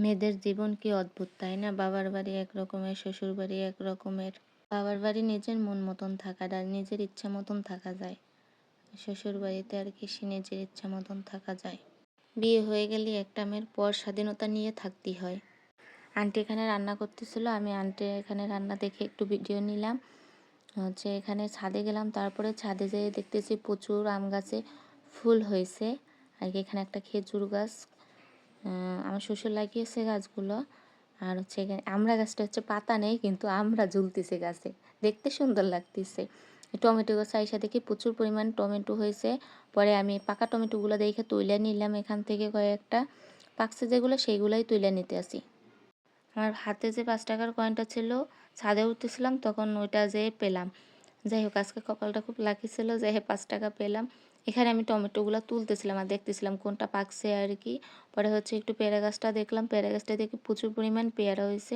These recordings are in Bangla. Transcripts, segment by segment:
মেয়েদের জীবন কি অদ্ভুত, তাই না? বাবার বাড়ি এক রকমের, শ্বশুর বাড়ি এক রকমের। বাবার বাড়ি নিজের মন মতন থাকা যায়, নিজের ইচ্ছা মতন থাকা যায়। শ্বশুর বাড়িতে আর কি সে নিজের ইচ্ছা মতন থাকা যায়। বিয়ে হয়ে গেলে একটা মেয়ের পর স্বাধীনতা নিয়ে থাকতেই হয়। আন্টি এখানে রান্না করতেছিল, আমি আন্টি এখানে রান্না দেখে একটু ভিডিও নিলাম। এখানে ছাদে গেলাম, তারপরে ছাদে যেয়ে দেখতেছি প্রচুর আম গাছে ফুল হয়েছে আর কি। এখানে একটা খেজুর গাছ আমার শ্বশুর লাগিয়েছে গাছগুলো। আর এখানে আমড়া গাছটা পাতা নেই, কিন্তু আমড়া ঝুলতেছে গাছে, দেখতে সুন্দর লাগতেছে। টমেটো গাছ আইসা দেখি প্রচুর পরিমাণ টমেটো হয়েছে। পরে আমি পাকা টমেটোগুলো দেখে তুলে নিলাম এখান থেকে কয়েকটা। পাকছে যেগুলো সেইগুলাই তুলে নিতে আসি। আমার হাতে যে 5 টাকার কয়েনটা ছিল, ছাদে উঠতেছিলাম তখন ওইটা যেয়ে পেলাম। যাই হোক, আজকে কপালটা খুব লাকি ছিল যে 5 টাকা পেলাম। এখানে আমি টমেটোগুলো তুলতেছিলাম আর দেখতেছিলাম কোনটা পাকছে আর কি। পরে একটু পেয়ারা গাছটা দেখলাম, পেয়ারা গাছটা দেখে প্রচুর পরিমাণ পেয়ারা হয়েছে,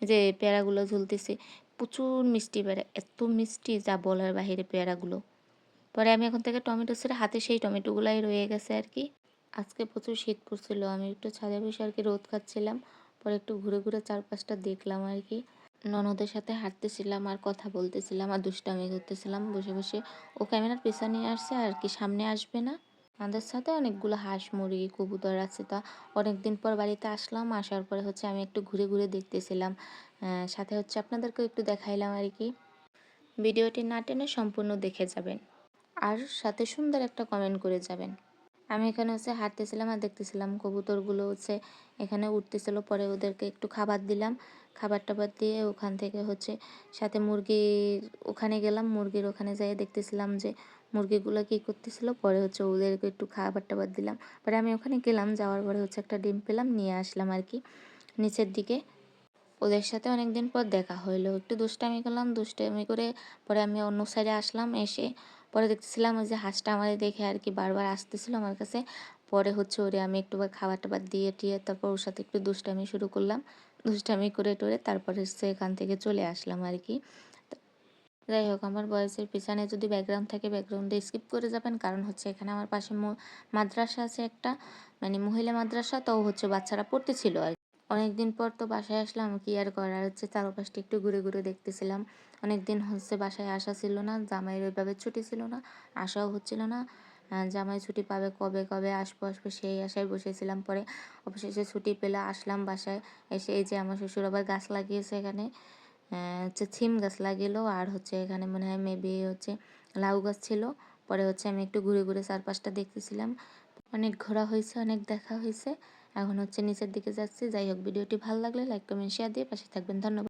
যে পেয়ারাগুলো ঝুলতেছে। প্রচুর মিষ্টি পেয়ারা, এত মিষ্টি যা বলার বাহিরে পেয়ারাগুলো। পরে আমি এখন থেকে টমেটো ছেড়ে হাতে সেই টমেটোগুলাই রয়ে গেছে আর কি। আজকে প্রচুর শীত পড়ছিল, আমি একটু ছাদে বসে আর কি রোদ খাচ্ছিলাম। পরে একটু ঘুরে ঘুরে চারপাশটা দেখলাম আর কি। ননদের সাথে হাঁটতেছিলাম আর কথা বলতেছিলাম আর দুষ্টামি করতেছিলাম বসে বসে। ও ক্যামেরার পেছনে আসছে আর কি, সামনে আসবে না। আমাদের সাথে অনেকগুলো হাঁস মুরগি কবুতর আছে, তা অনেক দিন পর বাড়িতে আসলাম। আসার পরে আমি একটু ঘুরে ঘুরে দেখতেছিলাম, সাথে আপনাদেরকেও একটু দেখাইলাম আর কি। ভিডিওটি না টেনে সম্পূর্ণ দেখে যাবেন আর সাথে সুন্দর একটা কমেন্ট করে যাবেন। আমি এখানে হাঁটতেছিলাম আর দেখতেছিলাম কবুতরগুলো এখানে উঠতেছিল। পরে ওদেরকে একটু খাবার দিলাম, খাবার টাবার দিয়ে ওখান থেকে সাথে মুরগির ওখানে গেলাম। মুরগির ওখানে যাই দেখতেছিলাম যে মুরগিগুলো কী করতেছিল। পরে ওদেরকে একটু খাবার টাবার দিলাম। পরে আমি ওখানে গেলাম, যাওয়ার পরে একটা ডিম পেলাম, নিয়ে আসলাম আর কি নিচের দিকে। ওদের সাথে অনেক দিন পর দেখা হইলো, একটু দুষ্টামি করলাম, দুষ্টামি করে পরে আমি অন্য সাইডে আসলাম। এসে পরে দেখতেছিলাম ওই যে হাঁসটা আমাদের দেখে আর কি বারবার আসতেছিল আমার কাছে। পরে ওরে আমি একটুবার খাবার টাবার দিয়ে টিয়ে তারপর ওর সাথে একটু দুষ্টামি শুরু করলাম। দুষ্টামি করে টোরে তারপরে এখান থেকে চলে আসলাম আর কি। যাই হোক, আমার ভয়েসের পিছনে যদি ব্যাকগ্রাউন্ড থাকে ব্যাকগ্রাউন্ডে স্কিপ করে যাবেন, কারণ এখানে আমার পাশে মাদ্রাসা আছে একটা, মানে মহিলা মাদ্রাসা। তো বাচ্চারা পড়তেছিল আর অনেকদিন পর তো বাসায় আসলাম, কি আর করার, চারপাশটা একটু ঘুরে ঘুরে দেখতেছিলাম। অনেকদিন বাসায় আসা ছিল না, জামাইয়ের ওইভাবে ছুটি ছিল না, আসাও হচ্ছিল না। জামাই ছুটি পাবে কবে কবে আসবো আসবো সেই আশায় বসেছিলাম। পরে অবশেষে ছুটি পেলে আসলাম বাসায়। এসে এই যে আমার শ্বশুর আবার গাছ লাগিয়েছে এখানে, সিম গাছ লাগিয়েলো। আর এখানে মনে হয় মেবি লাউ গাছ ছিল। পরে আমি একটু ঘুরে ঘুরে চারপাশটা দেখতেছিলাম। অনেক ঘোরা হয়েছে, অনেক দেখা হয়েছে। এখন নিচের দিকে যাচ্ছি। যাই হোক, ভিডিওটি ভালো লাগলে লাইক কমেন্ট শেয়ার দিয়ে পাশে থাকবেন। ধন্যবাদ।